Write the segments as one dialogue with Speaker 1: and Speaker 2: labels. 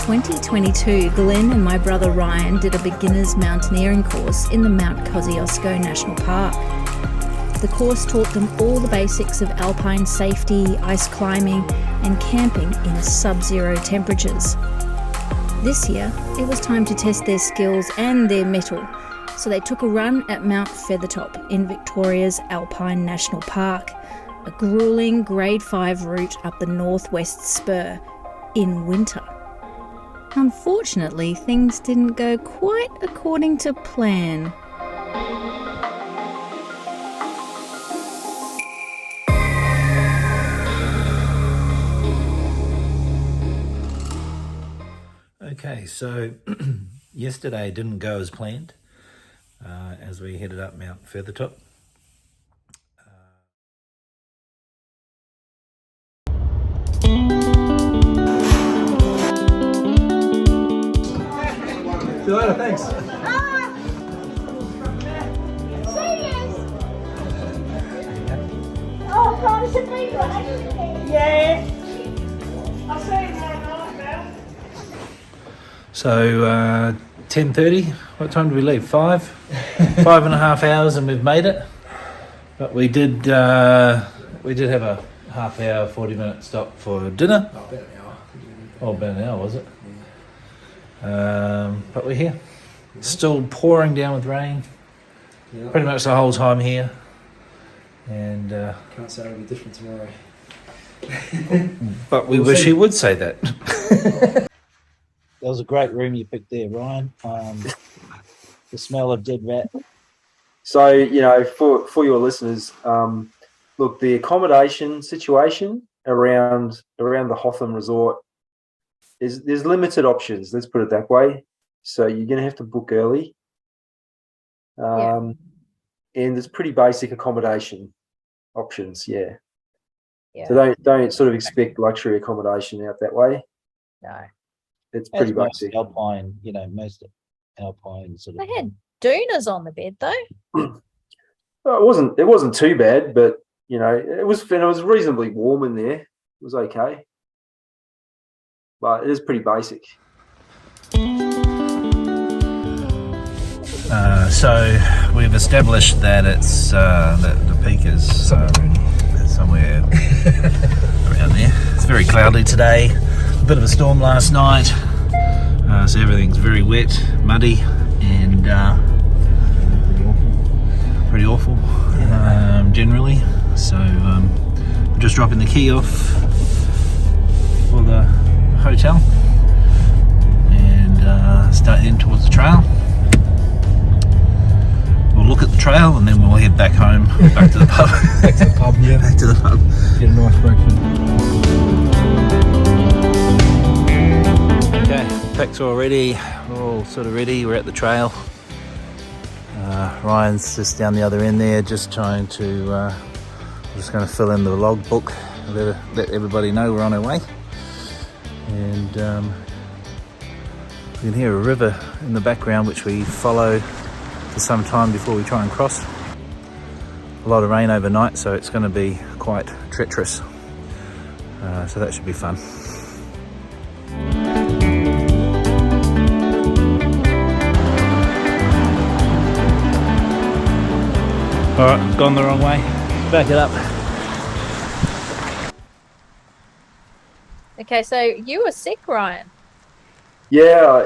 Speaker 1: 2022, Glenn and my brother Ryan did a beginner's mountaineering course in the Mount Kosciuszko National Park. The course taught them all the basics of alpine safety, ice climbing and camping in sub-zero temperatures. This year, it was time to test their skills and their mettle, so they took a run at Mount Feathertop in Victoria's Alpine National Park, a gruelling Grade 5 route up the northwest Spur in winter. Unfortunately, things didn't go quite according to plan.
Speaker 2: Okay, so yesterday didn't go as planned as we headed up Mount Feathertop.
Speaker 3: See you later, thanks.
Speaker 4: Oh, God, it's a big one. Yeah. I'll see you now.
Speaker 2: So 10:30, what time did we leave? 5.5 hours and we've made it. But we did have a half hour, 40-minute stop for dinner.
Speaker 3: Oh, about an hour.
Speaker 2: Oh, about an hour, was it? But we're here. Still pouring down with rain.
Speaker 3: Yeah.
Speaker 2: Pretty much the whole time here. And
Speaker 3: Can't say it'll be different tomorrow.
Speaker 2: but we wish he would say that. That was a great room you picked there, Ryan. The smell of dead rat.
Speaker 5: So, you know, for your listeners, look, the accommodation situation around the Hotham Resort there's limited options. Let's put it that way. So you're going to have to book early, and there's pretty basic accommodation options. Yeah. So don't sort of expect luxury accommodation out that way.
Speaker 6: No.
Speaker 5: It's pretty basic.
Speaker 2: Alpine, most alpine sort of.
Speaker 6: They had doonas on the bed though.
Speaker 5: Well, it wasn't too bad, but it was reasonably warm in there. It was okay, but it is pretty basic.
Speaker 2: So we've established that it's that the peak is somewhere around there. It's very cloudy today. A bit of a storm last night, so everything's very wet, muddy, and pretty awful generally. So we're just dropping the key off for the hotel and start in towards the trail. We'll look at the trail and then we'll head back home, back to the pub.
Speaker 3: Back to the pub, yeah.
Speaker 2: Back to the pub.
Speaker 3: Get a nice breakfast.
Speaker 2: Okay, packs are all ready. We're all sort of ready. We're at the trail. Ryan's just down the other end there, just trying to. Just going to fill in the log book, let everybody know we're on our way. And you can hear a river in the background, which we follow for some time before we try and cross. A lot of rain overnight, so it's going to be quite treacherous. So that should be fun. Alright, gone the wrong way. Back it up.
Speaker 6: Okay, so you were sick, Ryan.
Speaker 5: Yeah.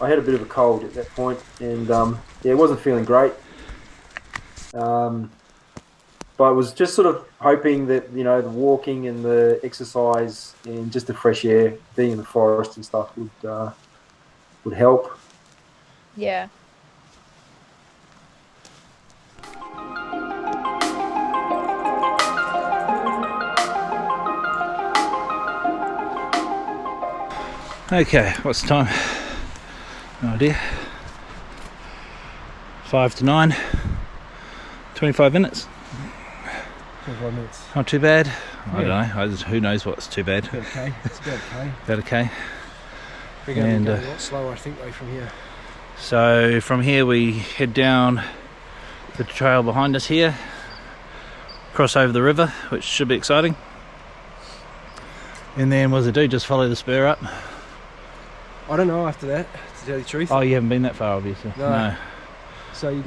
Speaker 5: I had a bit of a cold at that point, and it wasn't feeling great. But I was just sort of hoping that the walking and the exercise and just the fresh air, being in the forest and stuff would help.
Speaker 6: Yeah.
Speaker 2: Okay, what's the time? No idea. 5 to 9. 25 minutes.
Speaker 3: 25 minutes.
Speaker 2: Not too bad.
Speaker 3: Yeah.
Speaker 2: I don't know. Who knows what's too bad?
Speaker 3: About okay. It's about okay.
Speaker 2: About okay.
Speaker 3: We're going to go a lot slower, I think, way from here.
Speaker 2: So from here we head down the trail behind us here, cross over the river, which should be exciting. And then what does it do? Just follow the spur up
Speaker 3: I don't know after that, to tell you the truth.
Speaker 2: Oh, you haven't been that far, obviously.
Speaker 3: No. So you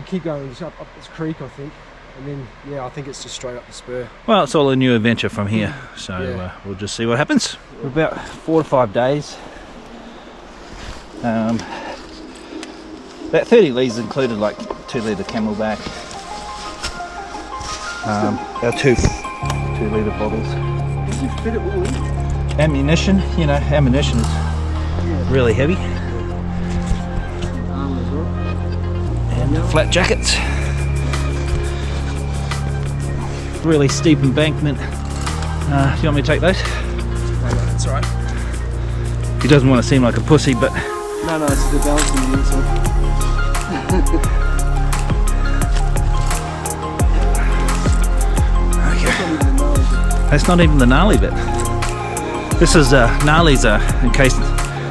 Speaker 3: keep going just up this creek, I think, and then I think it's just straight up the spur.
Speaker 2: Well, it's all a new adventure from here, so
Speaker 3: Yeah.
Speaker 2: we'll just see what happens. We're about 4 to 5 days. That 30 litres included like 2 litre Camelback. Our 2 litre bottles.
Speaker 3: Did you fit it all in?
Speaker 2: Ammunition, you know, ammunition is really heavy.
Speaker 3: Armour as well.
Speaker 2: And flat jackets. Really steep embankment. Do you want me to take those?
Speaker 3: That's alright.
Speaker 2: He doesn't want to seem like a pussy, but
Speaker 3: No, it's the balance on the inside.
Speaker 2: okay. That's not even the gnarly bit. This is gnarly's in case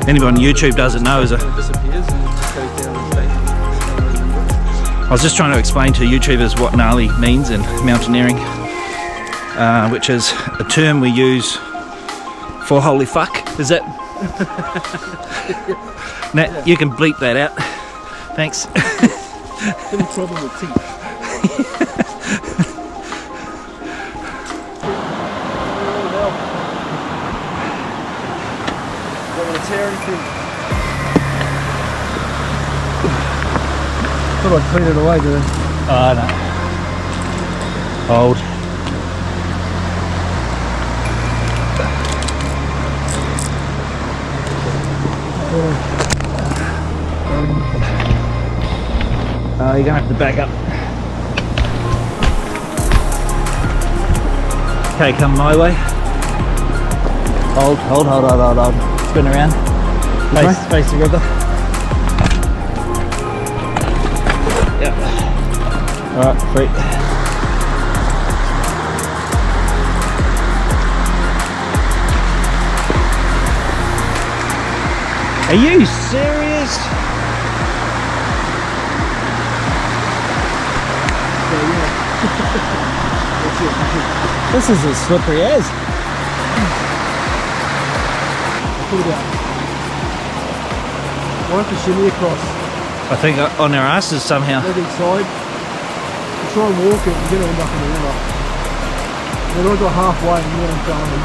Speaker 2: anyone on YouTube doesn't know, is a.
Speaker 3: It disappears and it just goes down the station.
Speaker 2: I was just trying to explain to YouTubers what gnarly means in mountaineering, which is a term we use for holy fuck. Is that? Now, you can bleep that out. Thanks.
Speaker 3: Any problem with teeth? Don't want to tear anything. Thought I'd clean it away, did I?
Speaker 2: Oh no. Old. You're gonna have to back up. Okay, come my way. Hold. Spin around. Face the river. Yep. Alright, free. Are you serious? This is as slippery as.
Speaker 3: Why don't you shimmy across?
Speaker 2: I think on our asses somehow.
Speaker 3: Leg inside. You try and walk it, you're going to end up in the river. Then I got halfway and then I'm going.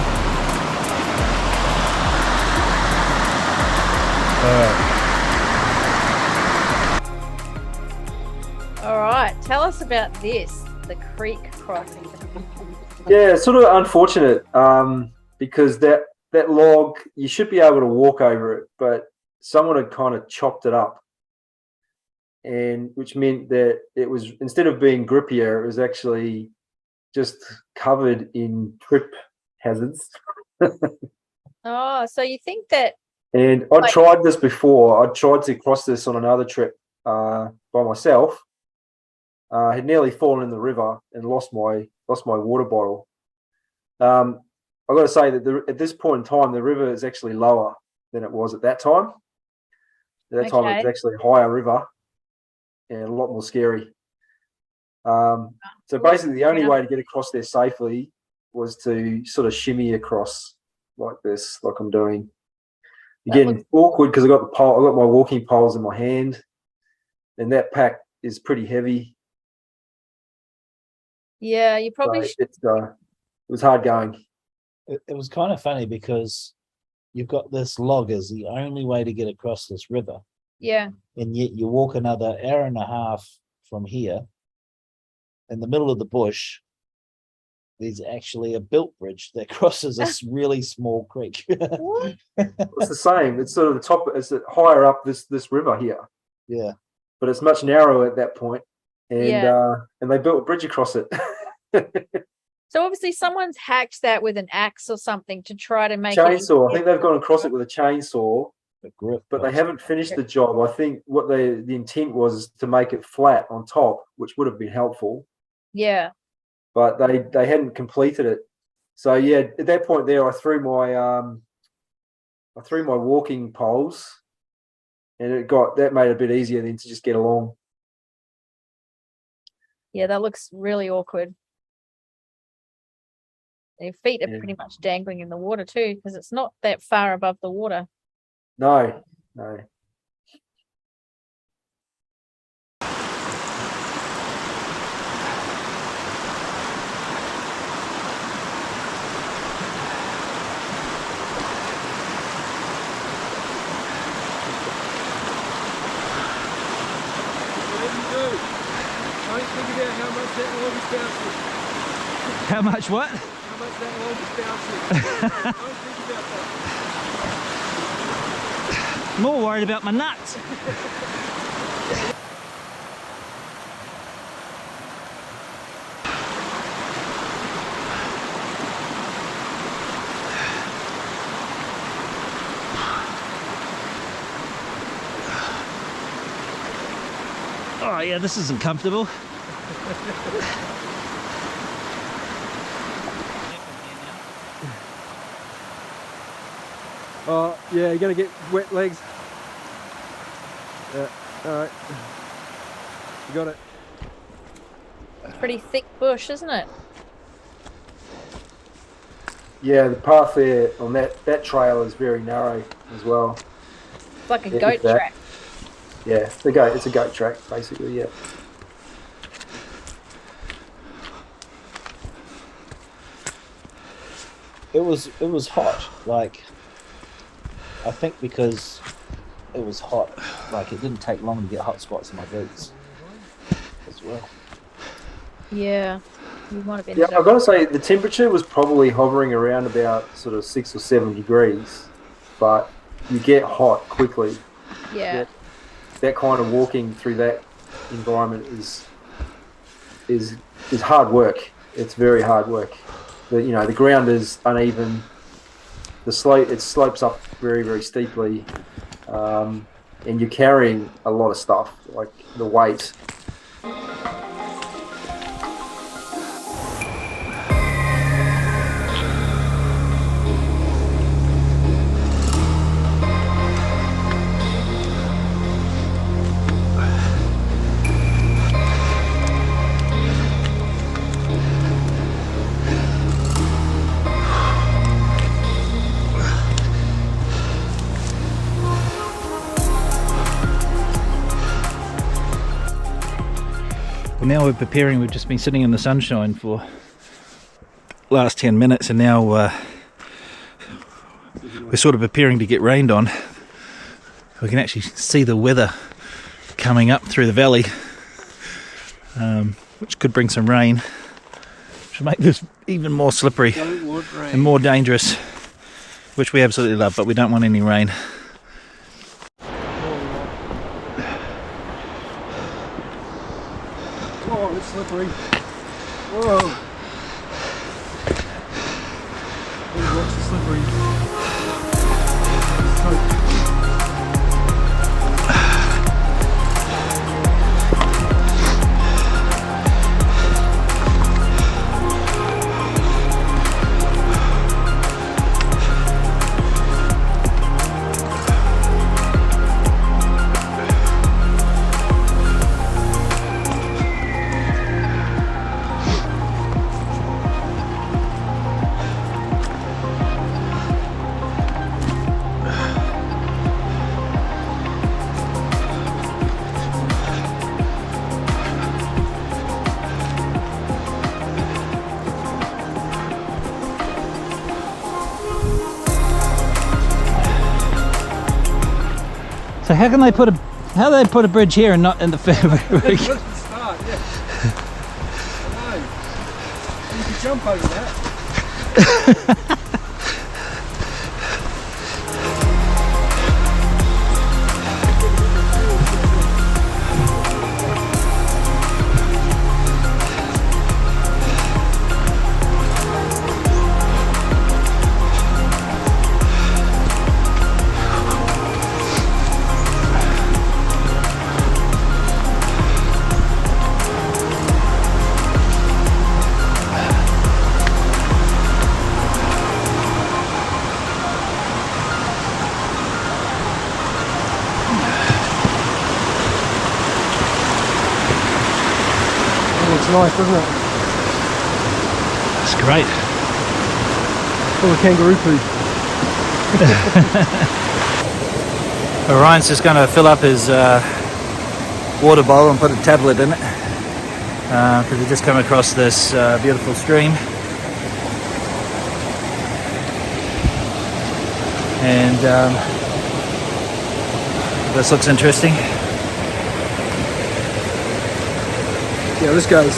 Speaker 6: All right, tell us about this, the creek crossing.
Speaker 5: Yeah, it's sort of unfortunate because that log, you should be able to walk over it, but someone had kind of chopped it up, and which meant that it was, instead of being grippier, it was actually just covered in trip hazards.
Speaker 6: Oh, so you think that?
Speaker 5: And I'd tried this before. I'd tried to cross this on another trip by myself. I had nearly fallen in the river and lost my water bottle. I've got to say that at this point in time, the river is actually lower than it was at that time. At that time, it was actually a higher river and a lot more scary. So basically, the only way to get across there safely was to sort of shimmy across like this, like I'm doing. Again, awkward because I got my walking poles in my hand, and that pack is pretty heavy.
Speaker 6: Yeah, you probably
Speaker 5: So it was hard going.
Speaker 2: It was kind of funny because you've got this log as the only way to get across this river,
Speaker 6: Yeah.
Speaker 2: and yet you walk another hour and a half from here in the middle of the bush. There's actually a built bridge that crosses this really small creek.
Speaker 6: What?
Speaker 5: It's the same. It's sort of the top. It's higher up this river here.
Speaker 2: Yeah.
Speaker 5: But it's much narrower at that point, and they built a bridge across it.
Speaker 6: So obviously someone's hacked that with an axe or something to try to make
Speaker 5: Chainsaw. I think they've gone across it with a chainsaw,
Speaker 2: The grip,
Speaker 5: but they haven't finished the job. I think what the intent was to make it flat on top, which would have been helpful.
Speaker 6: Yeah.
Speaker 5: But they hadn't completed it. So yeah, at that point there, I threw my walking poles, and that made it a bit easier then to just get along.
Speaker 6: Yeah, that looks really awkward. Their feet are
Speaker 5: Yeah.
Speaker 6: pretty much dangling in the water too, because it's not that far above the water.
Speaker 5: No, no.
Speaker 3: Don't think about how much that log is bouncing.
Speaker 2: How much what?
Speaker 3: How much that log is bouncing. Don't think about that.
Speaker 2: More worried about my nuts. Oh yeah, this isn't comfortable.
Speaker 3: Oh, yeah, you're going to get wet legs. Yeah, alright. You got it.
Speaker 6: It's pretty thick bush, isn't it?
Speaker 5: Yeah, the path there on that trail is very narrow as well.
Speaker 6: It's like a
Speaker 5: Yeah,
Speaker 6: goat
Speaker 5: that.
Speaker 6: track.
Speaker 5: Yeah, it's a goat track basically. Yeah.
Speaker 2: It was hot, like I think because it was hot, like it didn't take long to get hot spots in my boots as well.
Speaker 6: Yeah. You might have been.
Speaker 5: Yeah, I've got to say the temperature was probably hovering around about sort of 6 or 7 degrees, but you get hot quickly.
Speaker 6: Yeah.
Speaker 5: That kind of walking through that environment is hard work. It's very hard work. The ground is uneven. It slopes up very, very steeply, and you're carrying a lot of stuff, like the weight.
Speaker 2: Well, now we're preparing. We've just been sitting in the sunshine for the last 10 minutes, and now we're sort of preparing to get rained on. We can actually see the weather coming up through the valley, which could bring some rain, which will make this even more slippery and more dangerous, which we absolutely love, but we don't want any rain.
Speaker 3: Oh, it's slippery. Whoa. These rocks are slippery.
Speaker 2: So how do they put a bridge here and not in the fairway?
Speaker 3: That's the start, yeah. I know. You could jump over that. It's nice, isn't it?
Speaker 2: That's great.
Speaker 3: Full of kangaroo poo.
Speaker 2: Ryan's just going to fill up his water bowl and put a tablet in it because we just come across this beautiful stream, and this looks interesting.
Speaker 3: Yeah, this goes.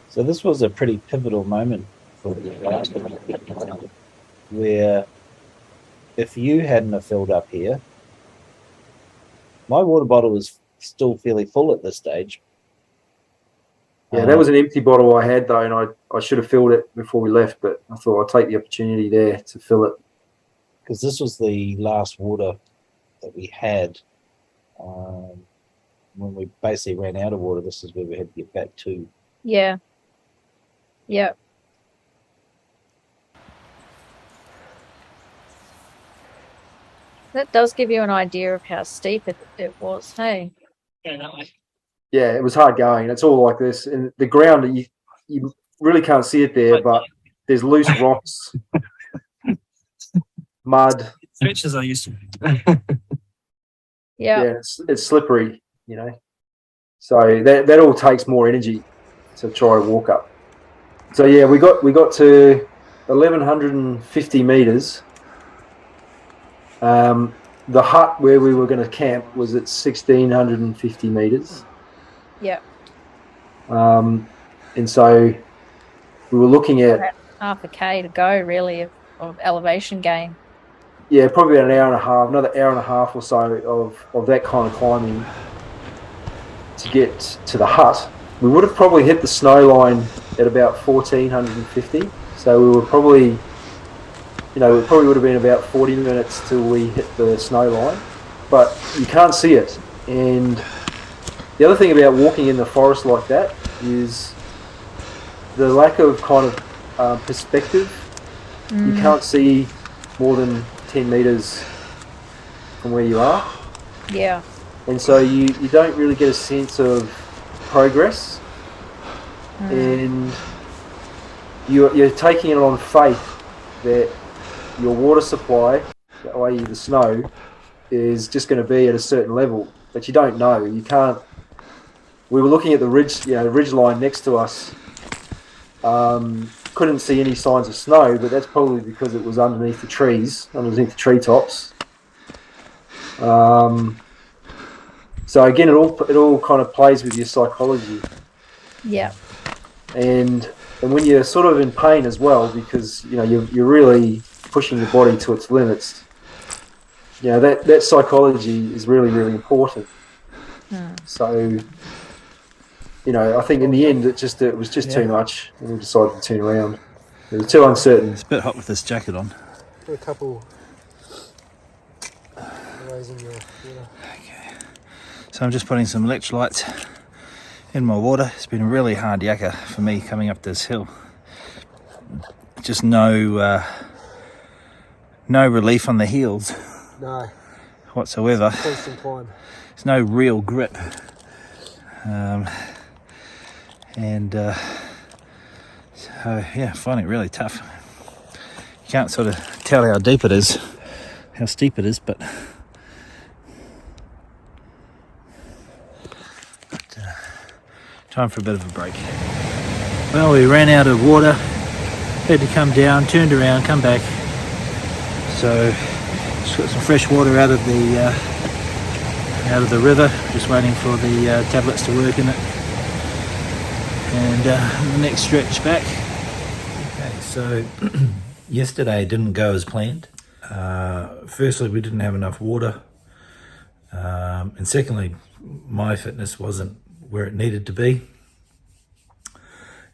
Speaker 2: So this was a pretty pivotal moment for the where if you hadn't have filled up here, my water bottle was still fairly full at this stage.
Speaker 5: Yeah, that was an empty bottle I had though, and I should have filled it before we left, but I thought I'd take the opportunity there to fill it.
Speaker 2: Because this was the last water that we had. When we basically ran out of water, this is where we had to get back to.
Speaker 6: Yeah. Yep. That does give you an idea of how steep it was, hey?
Speaker 5: Yeah, it was hard going. It's all like this, and the ground you really can't see it there, but there's loose rocks, mud.
Speaker 2: Stretches I used to.
Speaker 6: Yeah.
Speaker 5: Yeah, it's slippery, you know. So that all takes more energy to try to walk up. So yeah, we got to 1,150 meters. The hut where we were going to camp was at 1,650 meters.
Speaker 6: Yeah.
Speaker 5: And so we were looking at
Speaker 6: half a K to go, really, of elevation gain.
Speaker 5: Yeah, probably about an hour and a half, another hour and a half or so of that kind of climbing to get to the hut. We would have probably hit the snow line at about 1,450. So we were probably, it probably would have been about 40 minutes till we hit the snow line, but you can't see it. And the other thing about walking in the forest like that is the lack of kind of perspective. You can't see more than 10 meters from where you are.
Speaker 6: Yeah.
Speaker 5: And so you don't really get a sense of progress. And you're taking it on faith that your water supply, i.e. the snow, is just going to be at a certain level, but you don't know. You can't. We were looking at the ridge, the ridge line next to us. Couldn't see any signs of snow, but that's probably because it was underneath the trees, underneath the treetops. So again, it all kind of plays with your psychology.
Speaker 6: Yeah.
Speaker 5: And when you're sort of in pain as well, because you're really pushing your body to its limits. That psychology is really, really important. So I think in the end it was just too much, and we decided to turn around. It was too uncertain.
Speaker 2: It's a bit hot with this jacket on.
Speaker 3: Put a couple ways in your water.
Speaker 2: Okay. So I'm just putting some electrolytes in my water. It's been a really hard yakka for me coming up this hill. Just no relief on the heels.
Speaker 3: No.
Speaker 2: Whatsoever.
Speaker 3: Constant climb.
Speaker 2: There's no real grip. So yeah, finding it really tough. You can't sort of tell how deep it is, how steep it is, but time for a bit of a break. Well, we ran out of water, had to come down, turned around, come back. So just got some fresh water out of the river, just waiting for the tablets to work in it. And the next stretch back. Okay, so yesterday didn't go as planned. Firstly, we didn't have enough water. And secondly, my fitness wasn't where it needed to be.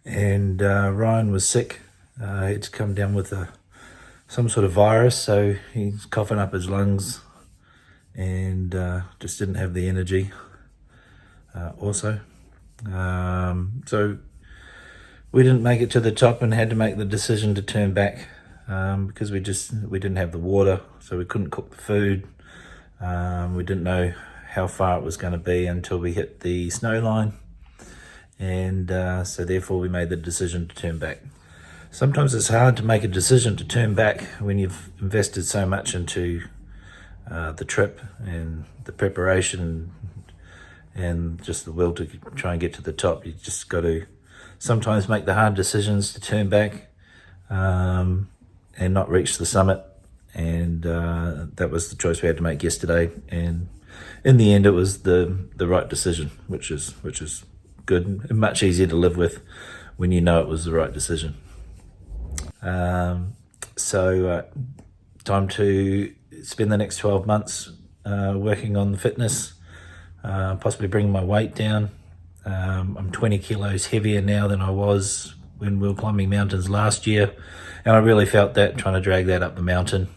Speaker 2: And Ryan was sick. He had to come down with some sort of virus, so he's coughing up his lungs and just didn't have the energy also. So we didn't make it to the top and had to make the decision to turn back because we didn't have the water, so we couldn't cook the food. We didn't know how far it was going to be until we hit the snow line, and so therefore we made the decision to turn back. Sometimes it's hard to make a decision to turn back when you've invested so much into the trip and the preparation and just the will to try and get to the top. You just got to sometimes make the hard decisions to turn back and not reach the summit. And that was the choice we had to make yesterday. And in the end, it was the right decision, which is good and much easier to live with when you know it was the right decision. So time to spend the next 12 months working on the fitness, possibly bringing my weight down. I'm 20 kilos heavier now than I was when we were climbing mountains last year, and I really felt that trying to drag that up the mountain.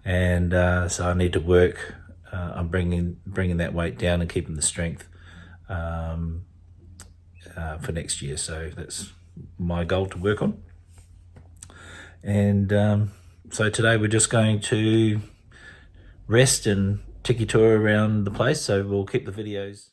Speaker 2: And so I need to work on bringing that weight down and keeping the strength for next year. So that's my goal to work on. And so today we're just going to rest and tiki tour around the place, so we'll keep the videos.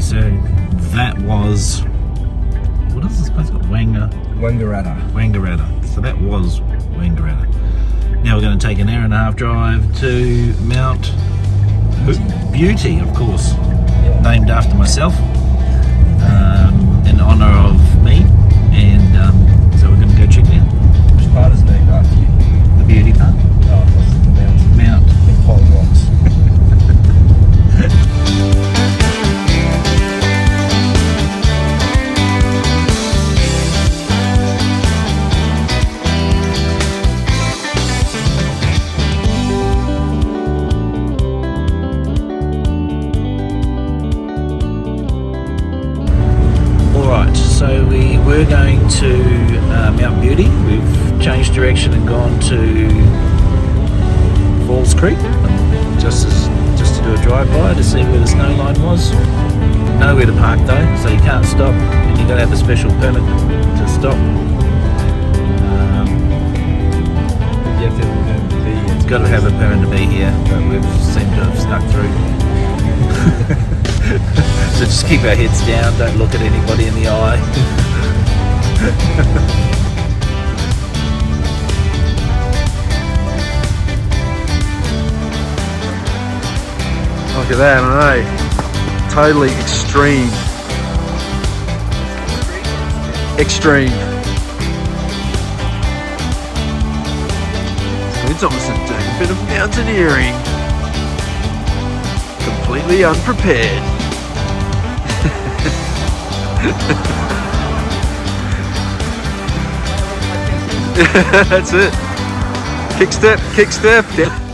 Speaker 2: So that was, what is this place called? Wangaratta. So that was Wangaratta. Now we're going to take an hour and a half drive to Mount Beauty, of course, named after myself, in honour of me. And so we're going to go check it out.
Speaker 3: Which part is named after you?
Speaker 2: The beauty part.
Speaker 3: Oh, what's the Mount? Big pile of rocks.
Speaker 2: So we were going to Mount Beauty. We've changed direction and gone to Falls Creek, just to do a drive-by to see where the snow line was. Nowhere to park though, so you can't stop, and you've got to have a special permit to stop.
Speaker 3: You have to have a permit to be here.
Speaker 2: It's got to have a permit to be here, but we've seemed to have snuck through. So just keep our heads down, don't look at anybody in the eye.
Speaker 3: Look at that, I know. Totally extreme. So it's almost a bit of mountaineering. Completely unprepared. That's it. Kick step, down.